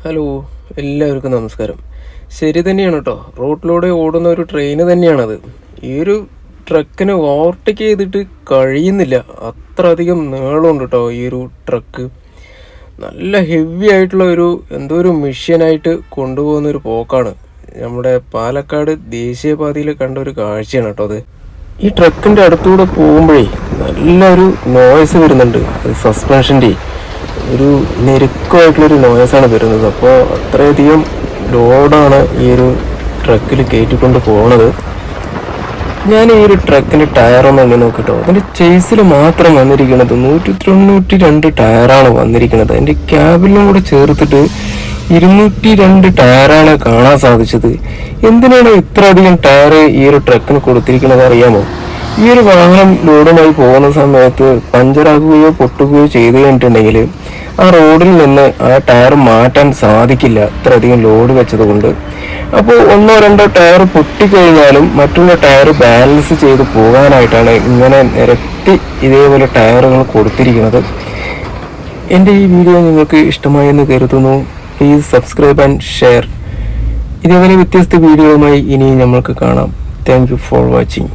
Hello, എല്ലാവർക്കും നമസ്കാരം. ശരി തന്നെയാണ് കേട്ടോ. റോട്ടിലൂടെ ഓടുന്ന ഒരു ട്രെയിന് തന്നെയാണത്. ഈ ഒരു ട്രക്കിന് ഓവർടേക്ക് ചെയ്തിട്ട് കഴിയുന്നില്ല. അത്ര അധികം നീളമുണ്ട് കേട്ടോ ഈ ഒരു ട്രക്ക്. നല്ല ഹെവി ആയിട്ടുള്ള എന്തോ ഒരു മിഷ്യനായിട്ട് കൊണ്ടുപോകുന്ന ഒരു പോക്കാണ്. നമ്മുടെ പാലക്കാട് ദേശീയപാതയിൽ കണ്ട ഒരു കാഴ്ചയാണ് കേട്ടോ അത്. ഈ ട്രക്കിൻ്റെ അടുത്തൂടെ പോകുമ്പോഴേ നല്ലൊരു നോയ്സ് വരുന്നുണ്ട്. സസ്പെൻഷൻ്റെ ഒരു ഞെരുക്കമായിട്ടുള്ളൊരു നോയ്സാണ് വരുന്നത്. അപ്പോൾ അത്രയധികം ലോഡാണ് ഈ ഒരു ട്രക്കിൽ കയറ്റിക്കൊണ്ട് പോണത്. ഞാൻ ഈ ഒരു ട്രക്കിൻ്റെ ടയറൊന്നും എണ്ണി നോക്കിട്ടോ. അതിൻ്റെ ചേസിൽ മാത്രം വന്നിരിക്കുന്നത് 192 ടയറാണ് വന്നിരിക്കുന്നത്. അതിൻ്റെ ക്യാബിലും കൂടെ ചേർത്തിട്ട് 202 ടയറാണ് കാണാൻ സാധിച്ചത്. എന്തിനാണ് ഇത്ര അധികം ടയർ ഈ ഒരു ട്രക്കിന് കൊടുത്തിരിക്കുന്നത് അറിയാമോ? ഈ ഒരു വാഹനം ലോഡുമായി പോകുന്ന സമയത്ത് പഞ്ചറാകുകയോ പൊട്ടുകയോ ചെയ്തു കഴിഞ്ഞിട്ടുണ്ടെങ്കിൽ ആ റോഡിൽ നിന്ന് ആ ടയർ മാറ്റാൻ സാധിക്കില്ല, ഇത്രയധികം ലോഡ് വെച്ചത് കൊണ്ട്. അപ്പോൾ 1-2 ടയർ പൊട്ടിക്കഴിഞ്ഞാലും മറ്റുള്ള ടയർ ബാലൻസ് ചെയ്ത് പോകാനായിട്ടാണ് ഇങ്ങനെ നിരത്തി ഇതേപോലെ ടയറുകൾ കൊടുത്തിരിക്കുന്നത്. എൻ്റെ ഈ വീഡിയോ നിങ്ങൾക്ക് ഇഷ്ടമായെന്ന് കരുതുന്നു. Please subscribe and share. ഇതേപോലെ വ്യത്യസ്ത വീഡിയോയുമായി ഇനി നമ്മൾക്ക് കാണാം. Thank you for watching.